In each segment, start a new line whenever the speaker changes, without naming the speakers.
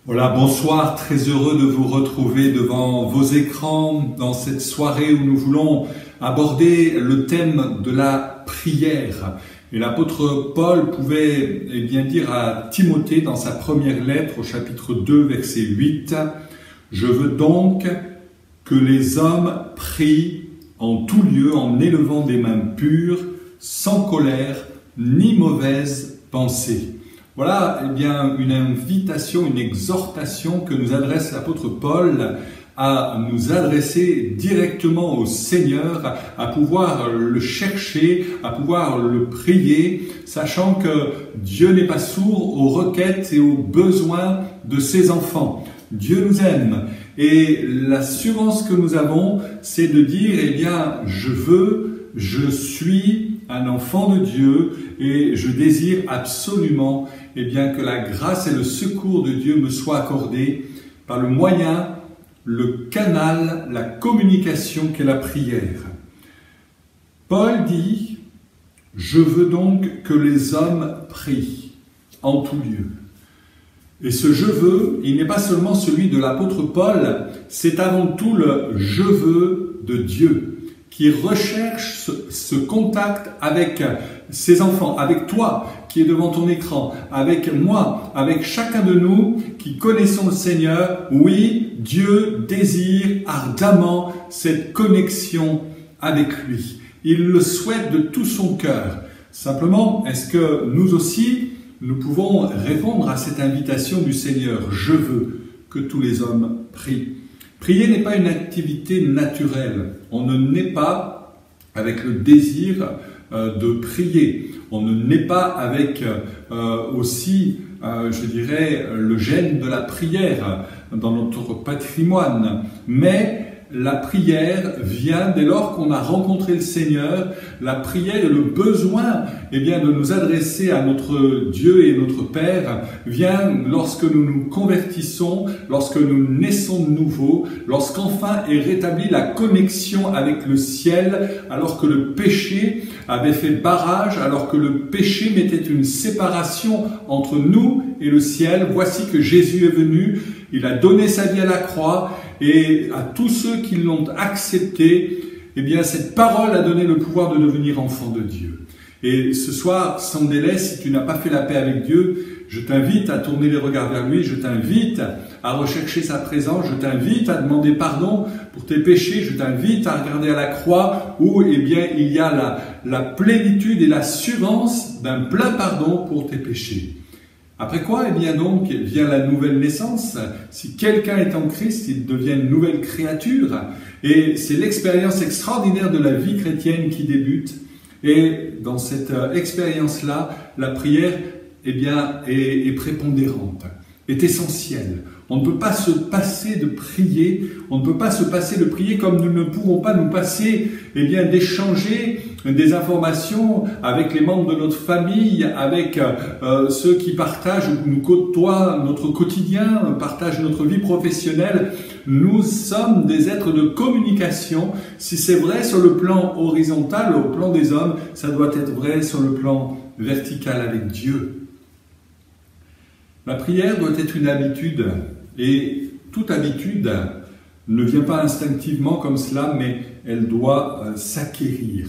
Voilà, bonsoir, très heureux de vous retrouver devant vos écrans dans cette soirée où nous voulons aborder le thème de la prière. Et l'apôtre Paul pouvait bien dire à Timothée dans sa première lettre au chapitre 2, verset 8, « Je veux donc que les hommes prient en tout lieu en élevant des mains pures, sans colère ni mauvaise pensée. » Voilà bien une invitation, une exhortation que nous adresse l'apôtre Paul à nous adresser directement au Seigneur, à pouvoir le chercher, à pouvoir le prier, sachant que Dieu n'est pas sourd aux requêtes et aux besoins de ses enfants. Dieu nous aime et l'assurance que nous avons, c'est de dire, eh bien, je suis un enfant de Dieu et je désire absolument eh bien, que la grâce et le secours de Dieu me soient accordés par le moyen, le canal, la communication qu'est la prière. Paul dit, « Je veux donc que les hommes prient en tout lieu. » Et ce « je veux », il n'est pas seulement celui de l'apôtre Paul, c'est avant tout le « je veux » de Dieu, qui recherche ce contact avec ses enfants, avec toi qui es devant ton écran, avec moi, avec chacun de nous qui connaissons le Seigneur. Oui, Dieu désire ardemment cette connexion avec lui. Il le souhaite de tout son cœur. Simplement, est-ce que nous aussi, nous pouvons répondre à cette invitation du Seigneur? Je veux que tous les hommes prient. Prier n'est pas une activité naturelle. On ne naît pas avec le désir de prier. On ne naît pas avec aussi, je dirais, le gène de la prière dans notre patrimoine. Mais la prière vient dès lors qu'on a rencontré le Seigneur. La prière et le besoin eh bien, de nous adresser à notre Dieu et notre Père vient lorsque nous nous convertissons, lorsque nous naissons de nouveau, lorsqu'enfin est rétablie la connexion avec le ciel, alors que le péché avait fait barrage, alors que le péché mettait une séparation entre nous et le ciel. Voici que Jésus est venu, il a donné sa vie à la croix, et à tous ceux qui l'ont accepté, eh bien, cette parole a donné le pouvoir de devenir enfant de Dieu. Et ce soir, sans délai, si tu n'as pas fait la paix avec Dieu, je t'invite à tourner les regards vers lui, je t'invite à rechercher sa présence, je t'invite à demander pardon pour tes péchés, je t'invite à regarder à la croix où, eh bien, il y a la plénitude et l'assurance d'un plein pardon pour tes péchés. Après quoi, eh bien donc, vient la nouvelle naissance. Si quelqu'un est en Christ, il devient une nouvelle créature. Et c'est l'expérience extraordinaire de la vie chrétienne qui débute. Et dans cette expérience-là, la prière, eh bien, est prépondérante, est essentielle. On ne peut pas se passer de prier, on ne peut pas se passer de prier comme nous ne pouvons pas nous passer eh bien, d'échanger des informations avec les membres de notre famille, avec ceux qui partagent, nous côtoient notre quotidien, partagent notre vie professionnelle. Nous sommes des êtres de communication. Si c'est vrai sur le plan horizontal, au plan des hommes, ça doit être vrai sur le plan vertical avec Dieu. La prière doit être une habitude. Et toute habitude ne vient pas instinctivement comme cela, mais elle doit s'acquérir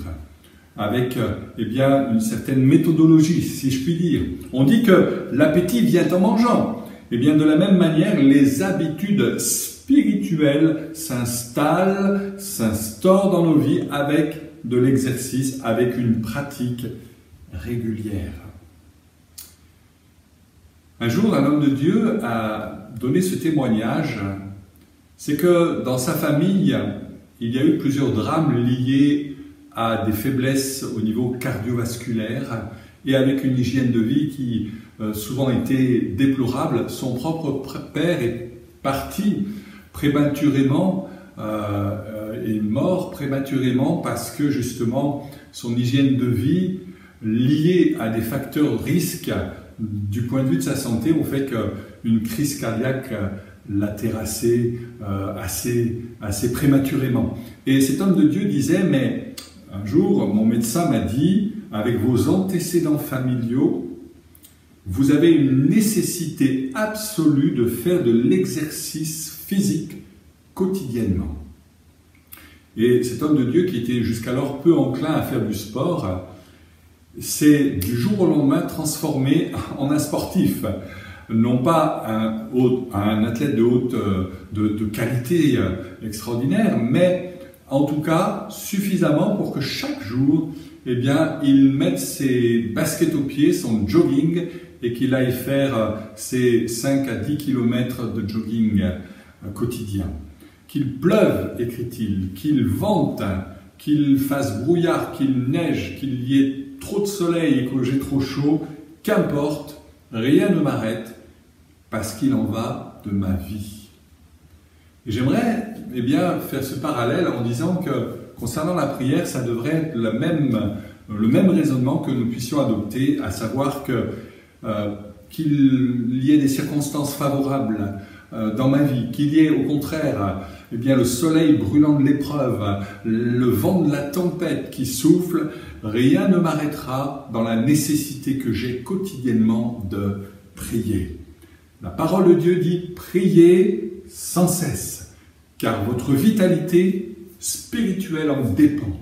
avec eh bien, une certaine méthodologie, si je puis dire. On dit que l'appétit vient en mangeant. Eh bien, de la même manière, les habitudes spirituelles s'installent, s'instaurent dans nos vies avec de l'exercice, avec une pratique régulière. Un jour, un homme de Dieu a donné ce témoignage, c'est que dans sa famille, il y a eu plusieurs drames liés à des faiblesses au niveau cardiovasculaire et avec une hygiène de vie qui souvent était déplorable. Son propre père est parti prématurément, est mort prématurément parce que justement son hygiène de vie liée à des facteurs risques du point de vue de sa santé ont fait qu'une crise cardiaque l'a terrassé assez prématurément. Et cet homme de Dieu disait, mais un jour, mon médecin m'a dit, avec vos antécédents familiaux, vous avez une nécessité absolue de faire de l'exercice physique quotidiennement. Et cet homme de Dieu qui était jusqu'alors peu enclin à faire du sport, s'est du jour au lendemain transformé en un sportif. Non pas un athlète de qualité extraordinaire, mais en tout cas suffisamment pour que chaque jour, eh bien, il mette ses baskets aux pieds, son jogging, et qu'il aille faire ses 5 à 10 km de jogging quotidien. Qu'il pleuve, écrit-il, qu'il vente, qu'il fasse brouillard, qu'il neige, qu'il y ait trop de soleil et que j'ai trop chaud, qu'importe, rien ne m'arrête, parce qu'il en va de ma vie. Et j'aimerais bien faire ce parallèle en disant que concernant la prière, ça devrait être le même raisonnement que nous puissions adopter, à savoir qu'il y ait des circonstances favorables dans ma vie, qu'il y ait au contraire eh bien, le soleil brûlant de l'épreuve, le vent de la tempête qui souffle, rien ne m'arrêtera dans la nécessité que j'ai quotidiennement de prier. La parole de Dieu dit « Priez sans cesse, car votre vitalité spirituelle en dépend. »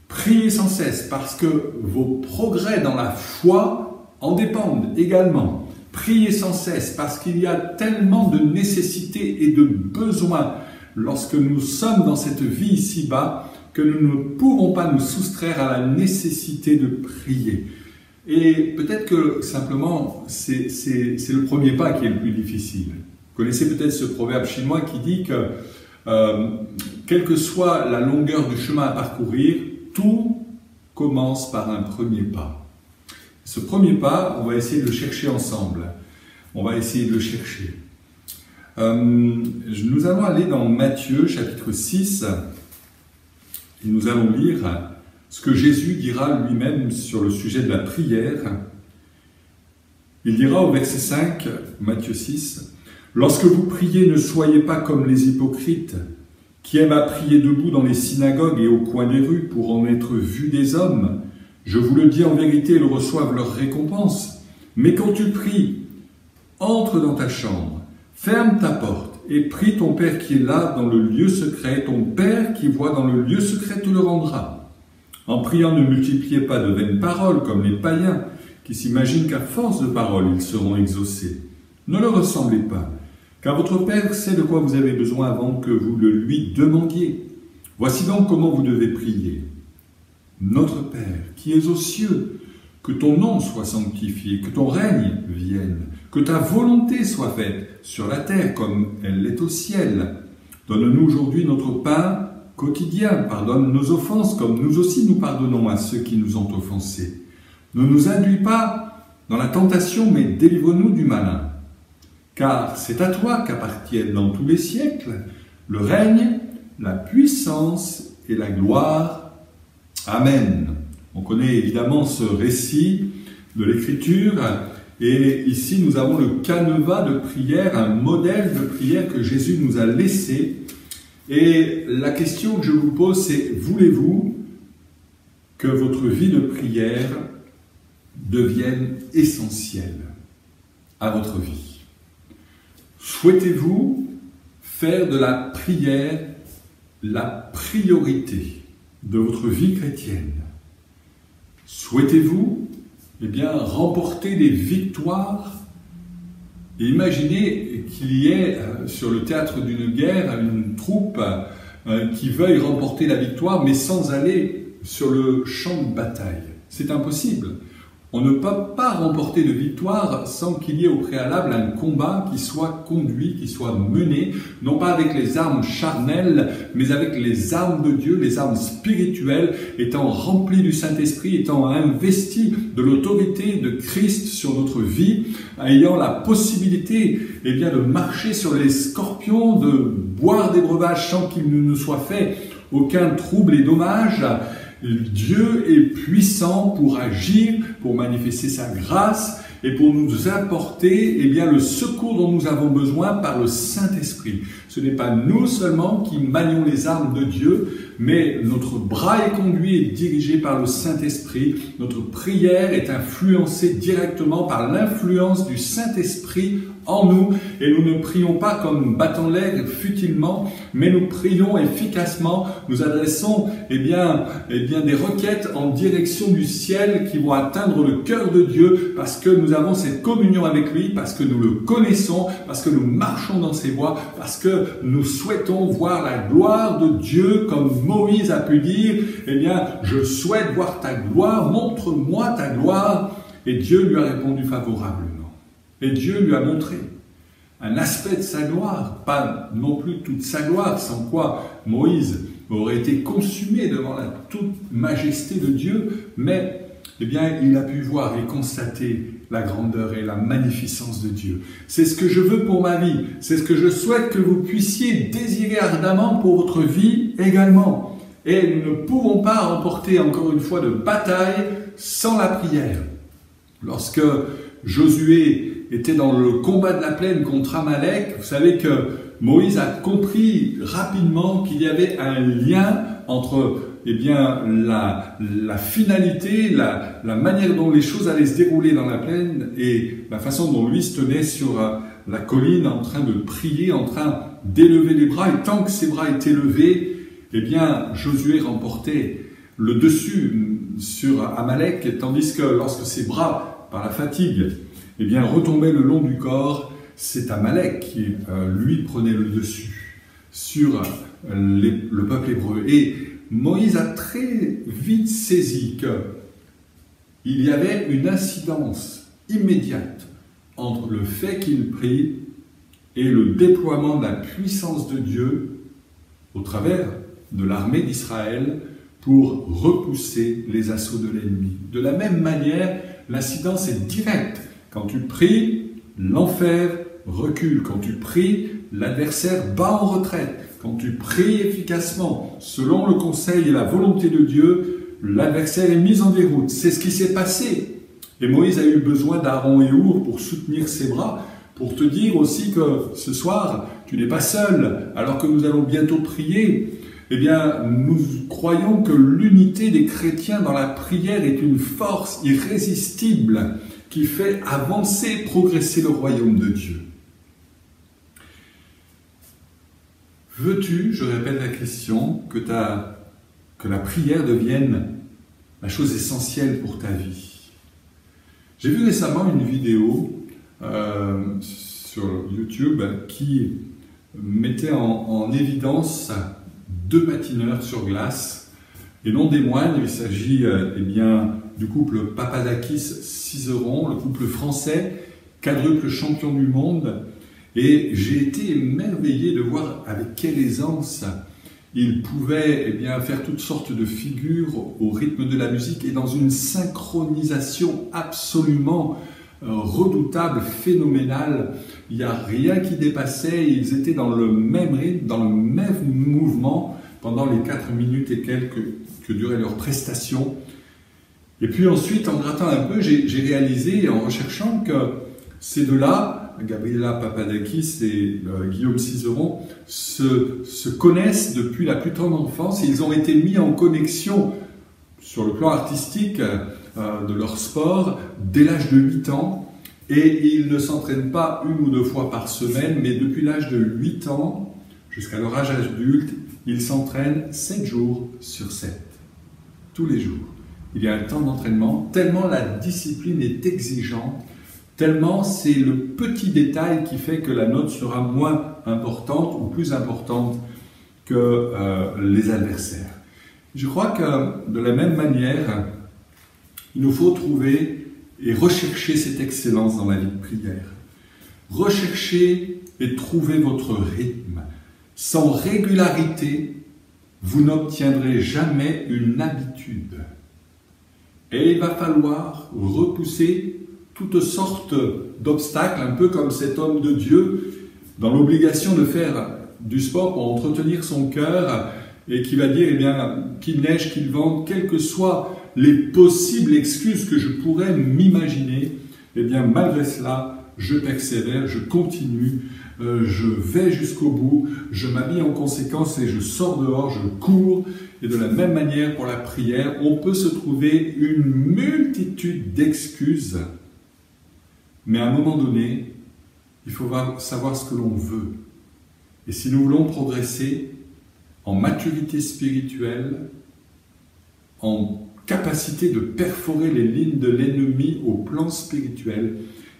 Priez sans cesse parce que vos progrès dans la foi en dépendent également. Priez sans cesse parce qu'il y a tellement de nécessités et de besoins lorsque nous sommes dans cette vie ici-bas que nous ne pourrons pas nous soustraire à la nécessité de prier. Et peut-être que simplement c'est le premier pas qui est le plus difficile. Vous connaissez peut-être ce proverbe chinois qui dit que quelle que soit la longueur du chemin à parcourir, tout commence par un premier pas. Ce premier pas, on va essayer de le chercher ensemble. On va essayer de le chercher. Nous allons aller dans Matthieu chapitre 6 et nous allons lire ce que Jésus dira lui-même sur le sujet de la prière. Il dira au verset 5, Matthieu 6, « Lorsque vous priez, ne soyez pas comme les hypocrites, qui aiment à prier debout dans les synagogues et au coin des rues pour en être vus des hommes. Je vous le dis en vérité, ils reçoivent leur récompense. Mais quand tu pries, entre dans ta chambre, ferme ta porte et prie ton Père qui est là dans le lieu secret. Ton Père qui voit dans le lieu secret te le rendra. En priant, ne multipliez pas de vaines paroles comme les païens qui s'imaginent qu'à force de paroles, ils seront exaucés. Ne leur ressemblez pas, car votre Père sait de quoi vous avez besoin avant que vous le lui demandiez. Voici donc comment vous devez prier. Notre Père, qui es aux cieux, que ton nom soit sanctifié, que ton règne vienne, que ta volonté soit faite sur la terre comme elle l'est au ciel. Donne-nous aujourd'hui notre pain quotidien, pardonne nos offenses comme nous aussi nous pardonnons à ceux qui nous ont offensés. Ne nous induis pas dans la tentation, mais délivre-nous du malin. Car c'est à toi qu'appartiennent dans tous les siècles le règne, la puissance et la gloire. Amen. On connaît évidemment ce récit de l'Écriture et ici nous avons le canevas de prière, un modèle de prière que Jésus nous a laissé. Et la question que je vous pose, c'est: voulez-vous que votre vie de prière devienne essentielle à votre vie? Souhaitez-vous faire de la prière la priorité de votre vie chrétienne? Souhaitez-vous remporter des victoires? Et imaginez qu'il y ait sur le théâtre d'une guerre une troupe qui veuille remporter la victoire, mais sans aller sur le champ de bataille. C'est impossible. On ne peut pas remporter de victoire sans qu'il y ait au préalable un combat qui soit conduit, qui soit mené, non pas avec les armes charnelles, mais avec les armes de Dieu, les armes spirituelles, étant remplies du Saint-Esprit, étant investies de l'autorité de Christ sur notre vie, ayant la possibilité de marcher sur les scorpions, de boire des breuvages sans qu'il ne nous soit fait aucun trouble et dommage. Dieu est puissant pour agir, pour manifester sa grâce. et pour nous apporter eh bien, le secours dont nous avons besoin par le Saint-Esprit. Ce n'est pas nous seulement qui manions les armes de Dieu, mais notre bras est conduit et dirigé par le Saint-Esprit. Notre prière est influencée directement par l'influence du Saint-Esprit en nous, et nous ne prions pas comme battant l'air futilement, mais nous prions efficacement. Nous adressons eh bien, des requêtes en direction du ciel qui vont atteindre le cœur de Dieu, parce que nous avons cette communion avec lui, parce que nous le connaissons, parce que nous marchons dans ses voies, parce que nous souhaitons voir la gloire de Dieu, comme Moïse a pu dire, eh bien, je souhaite voir ta gloire, montre-moi ta gloire. Et Dieu lui a répondu favorablement. Et Dieu lui a montré un aspect de sa gloire, pas non plus toute sa gloire, sans quoi Moïse aurait été consumé devant la toute majesté de Dieu, mais eh bien, il a pu voir et constater la grandeur et la magnificence de Dieu. C'est ce que je veux pour ma vie, c'est ce que je souhaite que vous puissiez désirer ardemment pour votre vie également. Et nous ne pouvons pas remporter encore une fois de bataille sans la prière. Lorsque Josué était dans le combat de la plaine contre Amalek, vous savez que Moïse a compris rapidement qu'il y avait un lien entre eh bien, la finalité, la manière dont les choses allaient se dérouler dans la plaine et la façon dont lui se tenait sur la colline en train de prier, en train d'élever les bras. Et tant que ses bras étaient levés, eh bien, Josué remportait le dessus sur Amalek, tandis que lorsque ses bras, par la fatigue, eh bien, retombaient le long du corps, c'est Amalek qui, lui, prenait le dessus sur le peuple hébreu. Et Moïse a très vite saisi qu'il y avait une incidence immédiate entre le fait qu'il prie et le déploiement de la puissance de Dieu au travers de l'armée d'Israël pour repousser les assauts de l'ennemi. De la même manière, l'incidence est directe. Quand tu pries, l'enfer recule. Quand tu pries, l'adversaire bat en retraite. Quand tu pries efficacement, selon le conseil et la volonté de Dieu, l'adversaire est mis en déroute. C'est ce qui s'est passé. Et Moïse a eu besoin d'Aaron et Our pour soutenir ses bras, pour te dire aussi que ce soir, tu n'es pas seul, alors que nous allons bientôt prier. Eh bien, nous croyons que l'unité des chrétiens dans la prière est une force irrésistible qui fait avancer, progresser le royaume de Dieu. Veux-tu, je répète la question, que la prière devienne la chose essentielle pour ta vie? J'ai vu récemment une vidéo sur YouTube qui mettait en évidence 2 patineurs sur glace, et non des moindres. Il s'agit eh bien, du couple Papadakis-Cizeron, le couple français, quadruple champion du monde. Et j'ai été émerveillé de voir avec quelle aisance ils pouvaient eh bien, faire toutes sortes de figures au rythme de la musique et dans une synchronisation absolument redoutable, phénoménale. Il n'y a rien qui dépassait, ils étaient dans le même rythme, dans le même mouvement pendant les 4 minutes et quelques que durait leur prestation. Et puis ensuite, en grattant un peu, j'ai réalisé, en recherchant, que ces deux-là, Gabriela Papadakis et Guillaume Cizeron, se connaissent depuis la plus tendre enfance. Ils ont été mis en connexion sur le plan artistique de leur sport dès l'âge de 8 ans. Et ils ne s'entraînent pas 1 ou 2 fois par semaine, mais depuis l'âge de 8 ans jusqu'à leur âge adulte, ils s'entraînent 7 jours sur 7, tous les jours. Il y a un temps d'entraînement, tellement la discipline est exigeante, tellement c'est le petit détail qui fait que la note sera moins importante ou plus importante que les adversaires. Je crois que de la même manière, il nous faut trouver et rechercher cette excellence dans la vie de prière. Recherchez et trouvez votre rythme. Sans régularité, vous n'obtiendrez jamais une habitude. Et il va falloir repousser toutes sortes d'obstacles, un peu comme cet homme de Dieu, dans l'obligation de faire du sport pour entretenir son cœur, et qui va dire, eh bien, qu'il neige, qu'il vente, quelles que soient les possibles excuses que je pourrais m'imaginer, eh bien malgré cela, je persévère, je continue, je vais jusqu'au bout, je m'habille en conséquence et je sors dehors, je cours. Et de la même manière pour la prière, on peut se trouver une multitude d'excuses, mais à un moment donné, il faut savoir ce que l'on veut. Et si nous voulons progresser en maturité spirituelle, en capacité de perforer les lignes de l'ennemi au plan spirituel,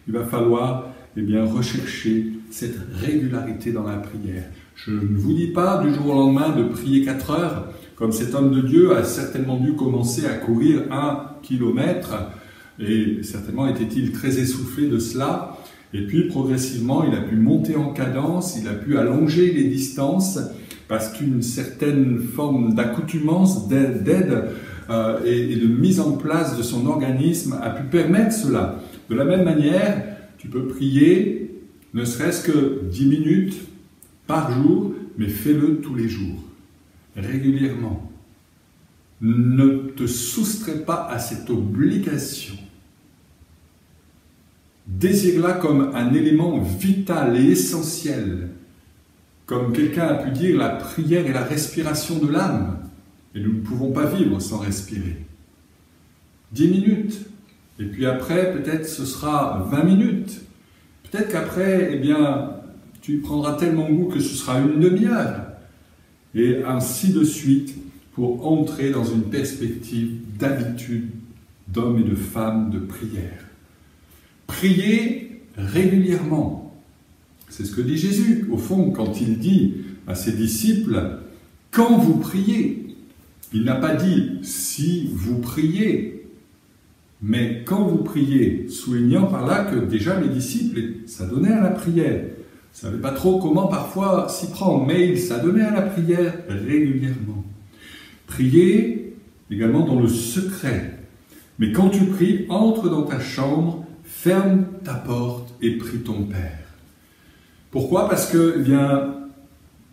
il va falloir rechercher cette régularité dans la prière. Je ne vous dis pas du jour au lendemain de prier 4 heures, comme cet homme de Dieu a certainement dû commencer à courir 1 kilomètre, et certainement était-il très essoufflé de cela. Et puis progressivement, il a pu monter en cadence, il a pu allonger les distances, parce qu'une certaine forme d'accoutumance, d'aide et de mise en place de son organisme a pu permettre cela. De la même manière, tu peux prier ne serait-ce que 10 minutes par jour, mais fais-le tous les jours, régulièrement. Ne te soustrais pas à cette obligation. Désire-la comme un élément vital et essentiel. Comme quelqu'un a pu dire, la prière est la respiration de l'âme. Et nous ne pouvons pas vivre sans respirer. 10 minutes. Et puis après, peut-être ce sera 20 minutes. Peut-être qu'après, tu y prendras tellement goût que ce sera une demi-heure. Et ainsi de suite, pour entrer dans une perspective d'habitude d'hommes et de femmes de prière. Priez régulièrement. C'est ce que dit Jésus, au fond, quand il dit à ses disciples, quand vous priez. Il n'a pas dit si vous priez, mais quand vous priez, soulignant par là que déjà les disciples s'adonnaient à la prière. Ils ne savaient pas trop comment parfois s'y prendre, mais ils s'adonnaient à la prière régulièrement. Priez également dans le secret. Mais quand tu pries, entre dans ta chambre, ferme ta porte et prie ton Père. Pourquoi? Parce que,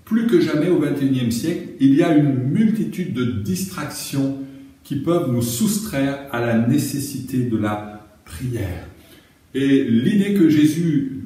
plus que jamais au XXIe siècle, il y a une multitude de distractions qui peuvent nous soustraire à la nécessité de la prière. Et l'idée que Jésus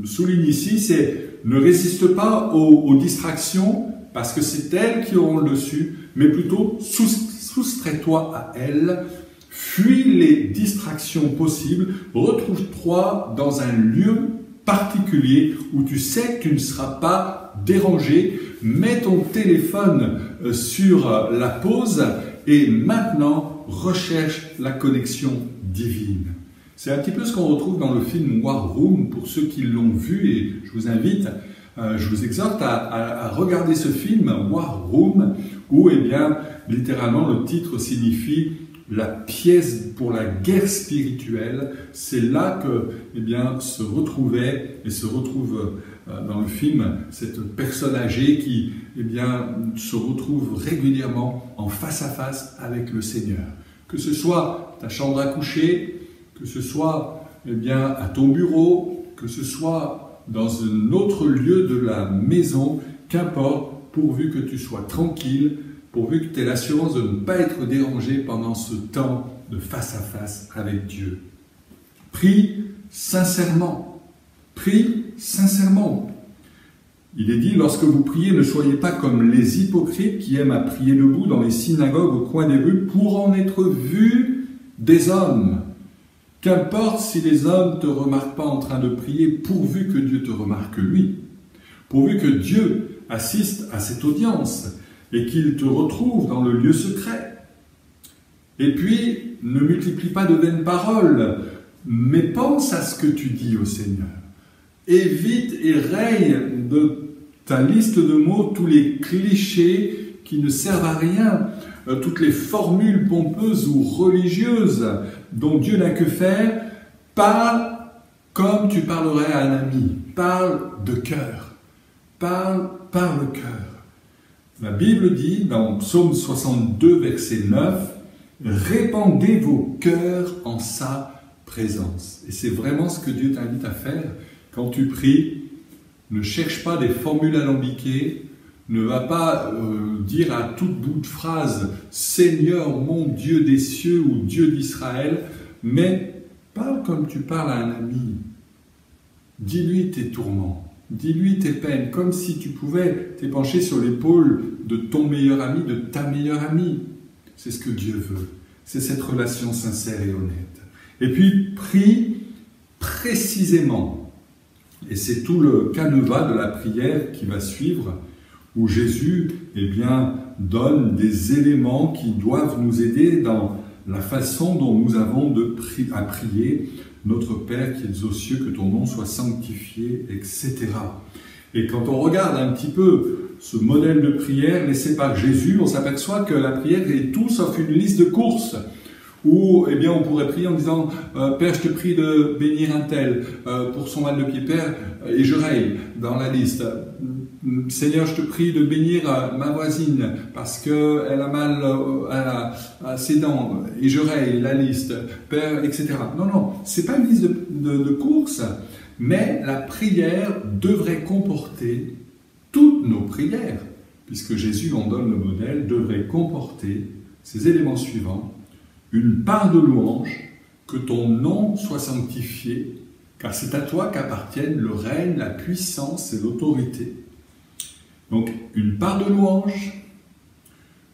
souligne ici, c'est ne résiste pas aux distractions parce que c'est elles qui auront le dessus, mais plutôt soustrais-toi à elles, fuis les distractions possibles, retrouve-toi dans un lieu particulier où tu sais que tu ne seras pas dérangé, mets ton téléphone sur la pause et maintenant recherche la connexion divine. C'est un petit peu ce qu'on retrouve dans le film War Room pour ceux qui l'ont vu et je vous invite, je vous exhorte à regarder ce film War Room où littéralement le titre signifie la pièce pour la guerre spirituelle. C'est là que se retrouve dans le film cette personne âgée qui se retrouve régulièrement en face à face avec le Seigneur. Que ce soit ta chambre à coucher, que ce soit à ton bureau, que ce soit dans un autre lieu de la maison, qu'importe, pourvu que tu sois tranquille, pourvu que tu aies l'assurance de ne pas être dérangé pendant ce temps de face à face avec Dieu. Prie sincèrement. Prie sincèrement. Il est dit, lorsque vous priez, ne soyez pas comme les hypocrites qui aiment à prier debout dans les synagogues au coin des rues pour en être vus des hommes. Qu'importe si les hommes ne te remarquent pas en train de prier, pourvu que Dieu te remarque lui. Pourvu que Dieu assiste à cette audience et qu'il te retrouve dans le lieu secret. Et puis, ne multiplie pas de vaines paroles, mais pense à ce que tu dis au Seigneur. Évite et raye de ta liste de mots tous les clichés qui ne servent à rien, toutes les formules pompeuses ou religieuses dont Dieu n'a que faire. Parle comme tu parlerais à un ami. Parle de cœur. Parle par le cœur. La Bible dit dans Psaume 62, verset 9, « Répandez vos cœurs en sa présence. » Et c'est vraiment ce que Dieu t'invite à faire. Quand tu pries, ne cherche pas des formules alambiquées, ne va pas dire à toute bout de phrase « Seigneur mon Dieu des cieux » ou « Dieu d'Israël », mais Parle comme tu parles à un ami. Dis-lui tes tourments, dis-lui tes peines, comme si tu pouvais t'épancher sur l'épaule de ton meilleur ami, de ta meilleure amie. C'est ce que Dieu veut. C'est cette relation sincère et honnête. Et puis, prie précisément. Et c'est tout le canevas de la prière qui va suivre, où Jésus, eh bien, donne des éléments qui doivent nous aider dans la façon dont nous avons à prier. Notre Père qui es aux cieux, que ton nom soit sanctifié, etc. Et quand on regarde un petit peu ce modèle de prière laissé par Jésus, on s'aperçoit que la prière est tout sauf une liste de courses. Où, eh bien, on pourrait prier en disant « Père, je te prie de bénir un tel pour son mal de pied, Père, et je raye dans la liste. Seigneur, je te prie de bénir ma voisine parce qu'elle a mal à ses dents, et je raye la liste, Père, etc. » Non, non, c'est pas une liste de courses, mais la prière devrait comporter toutes nos prières, puisque Jésus en donne le modèle, devrait comporter ces éléments suivants. Une part de louange, que ton nom soit sanctifié, car c'est à toi qu'appartiennent le règne, la puissance et l'autorité. Donc, une part de louange,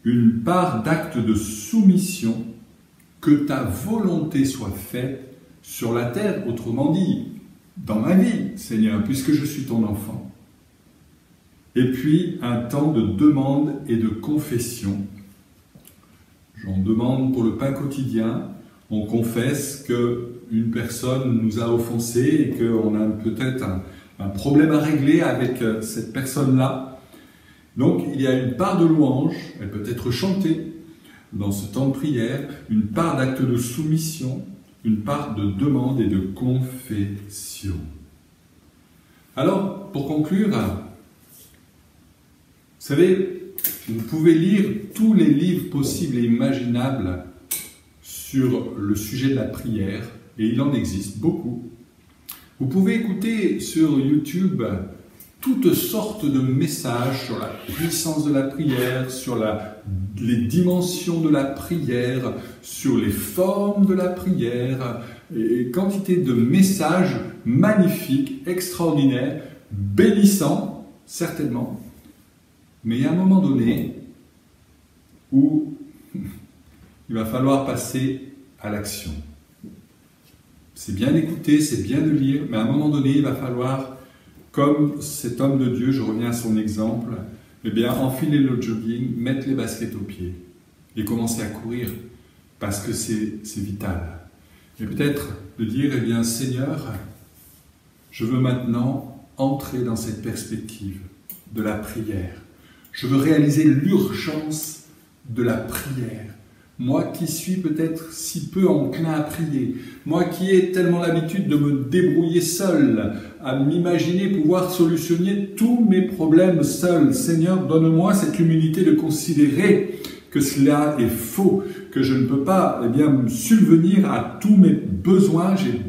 une part d'acte de soumission, que ta volonté soit faite sur la terre, autrement dit, dans ma vie, Seigneur, puisque je suis ton enfant. Et puis, un temps de demande et de confession. On demande pour le pain quotidien, on confesse qu'une personne nous a offensés et qu'on a peut-être un problème à régler avec cette personne-là. Donc il y a une part de louange, elle peut être chantée dans ce temps de prière, une part d'acte de soumission, une part de demande et de confession. Alors, pour conclure, vous savez, vous pouvez lire tous les livres possibles et imaginables sur le sujet de la prière, et il en existe beaucoup. Vous pouvez écouter sur YouTube toutes sortes de messages sur la puissance de la prière, sur les dimensions de la prière, sur les formes de la prière, et quantité de messages magnifiques, extraordinaires, bénissants, certainement. Mais il y a un moment donné où il va falloir passer à l'action. C'est bien d'écouter, c'est bien de lire, mais à un moment donné, il va falloir, comme cet homme de Dieu, je reviens à son exemple, eh bien, enfiler le jogging, mettre les baskets aux pieds et commencer à courir parce que c'est vital. Et peut-être de dire, eh bien, Seigneur, je veux maintenant entrer dans cette perspective de la prière. Je veux réaliser l'urgence de la prière. Moi qui suis peut-être si peu enclin à prier, moi qui ai tellement l'habitude de me débrouiller seul, à m'imaginer pouvoir solutionner tous mes problèmes seul. Seigneur, donne-moi cette humilité de considérer que cela est faux, que je ne peux pas me subvenir à tous mes besoins. J'ai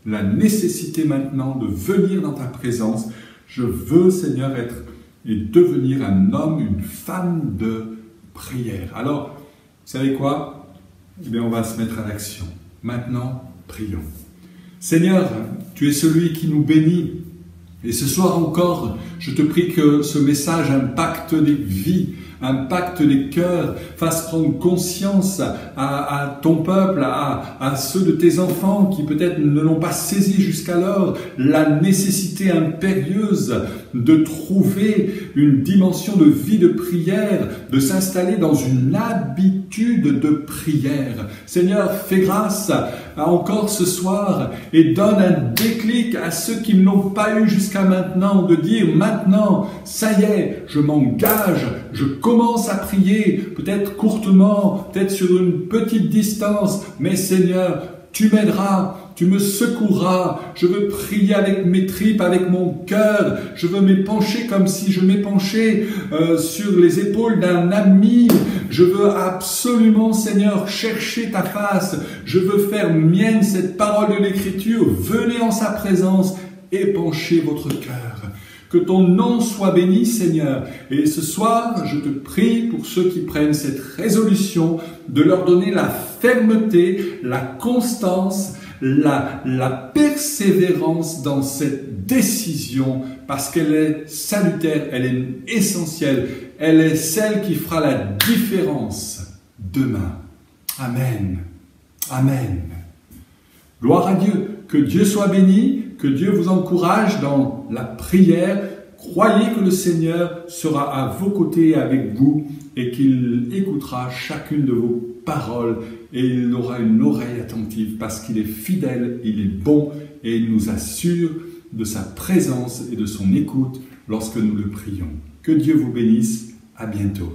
la nécessité maintenant de venir dans ta présence. Je veux, Seigneur, être et devenir un homme, une femme de prière. Alors, vous savez quoi? Eh bien, on va se mettre à l'action. Maintenant, prions. Seigneur, tu es celui qui nous bénit. Et ce soir encore, je te prie que ce message impacte des vies, impacte des cœurs, fasse prendre conscience à ton peuple, à ceux de tes enfants qui peut-être ne l'ont pas saisi jusqu'alors, la nécessité impérieuse de trouver une dimension de vie de prière, de s'installer dans une habitude de prière. Seigneur, fais grâce encore ce soir et donne un déclic à ceux qui ne l'ont pas eu jusqu'à maintenant, de dire maintenant, ça y est, je m'engage, je commence à prier, peut-être courtement, peut-être sur une petite distance, mais Seigneur, tu m'aideras, tu me secoueras, je veux prier avec mes tripes, avec mon cœur, je veux m'épancher comme si je m'épanchais sur les épaules d'un ami, je veux absolument, Seigneur, chercher ta face, je veux faire mienne cette parole de l'Écriture, venez en sa présence, épanchez votre cœur. Que ton nom soit béni, Seigneur. Et ce soir, je te prie pour ceux qui prennent cette résolution de leur donner la fermeté, la constance la persévérance dans cette décision parce qu'elle est salutaire, elle est essentielle, elle est celle qui fera la différence demain. Amen. Amen. Gloire à Dieu. Que Dieu soit béni, que Dieu vous encourage dans la prière. Croyez que le Seigneur sera à vos côtés et avec vous et qu'il écoutera chacune de vos paroles et il aura une oreille attentive parce qu'il est fidèle, il est bon et il nous assure de sa présence et de son écoute lorsque nous le prions. Que Dieu vous bénisse. À bientôt.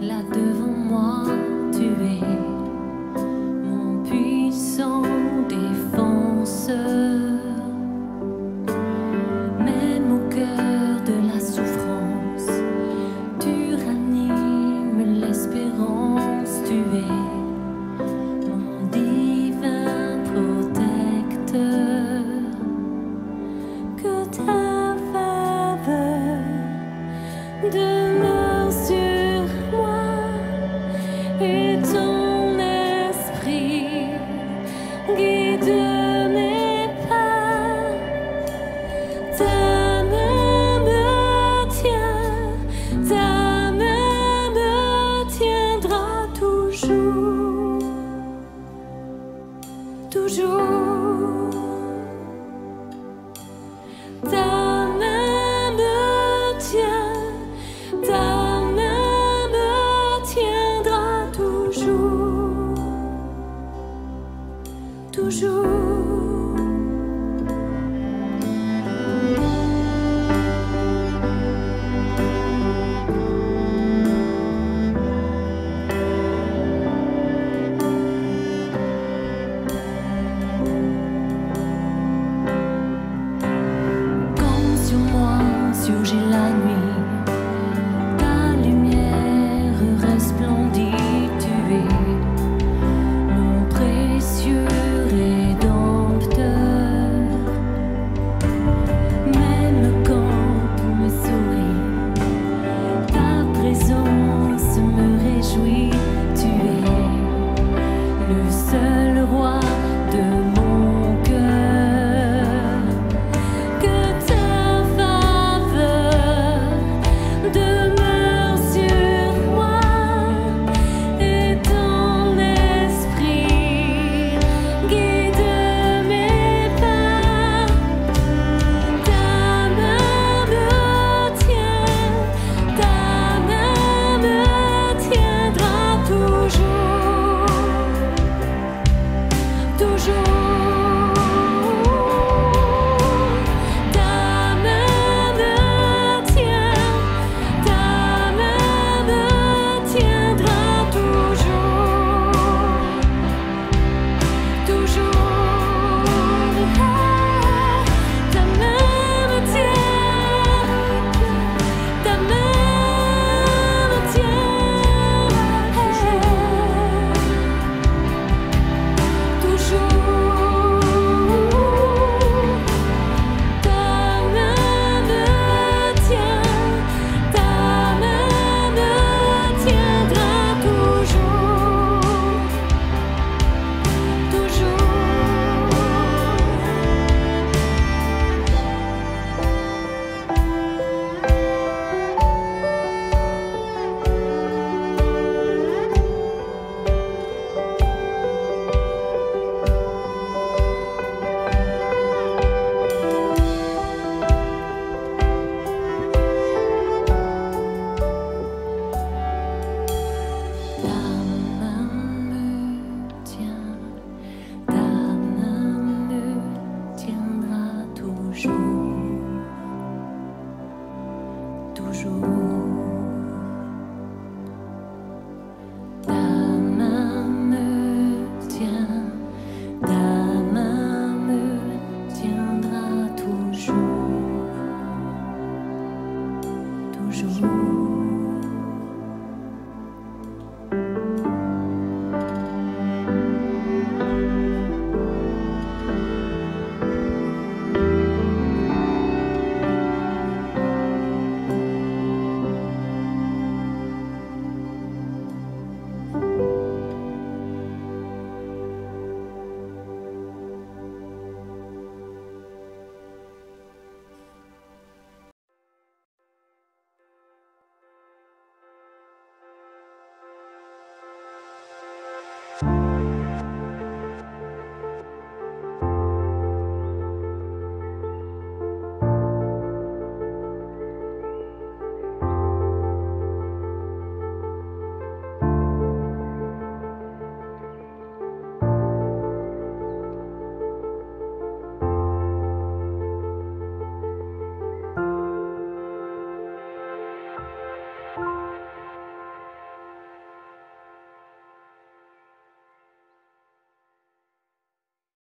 Là devant moi, tu es mon puissant défenseur. Même au cœur de la souffrance, tu ranimes l'espérance. Tu es mon divin protecteur. Que ta faveur demeure sur moi et ton esprit guide mes pas. Ta main me tient, ta main me tiendra toujours, toujours. Ta main me tient, ta main me tiendra toujours, toujours. Comme sur moi surgit la nuit, ta lumière resplendit. Tu es mon précieux rédempteur. Même quand tout me sourit, ta présence me réjouit. Tu es le seul roi de mon cœur. Que ta faveur demeure sur moi et ton esprit guide mes pas. Ta main me tient, ta main me tiendra toujours, toujours. Ta main me tient, ta main me tiendra toujours, toujours. Ta main me tient, ta main me tient, toujours. Ta main me tient, ta main me tiendra toujours, toujours. Ta main me tient, ta main me tiendra toujours.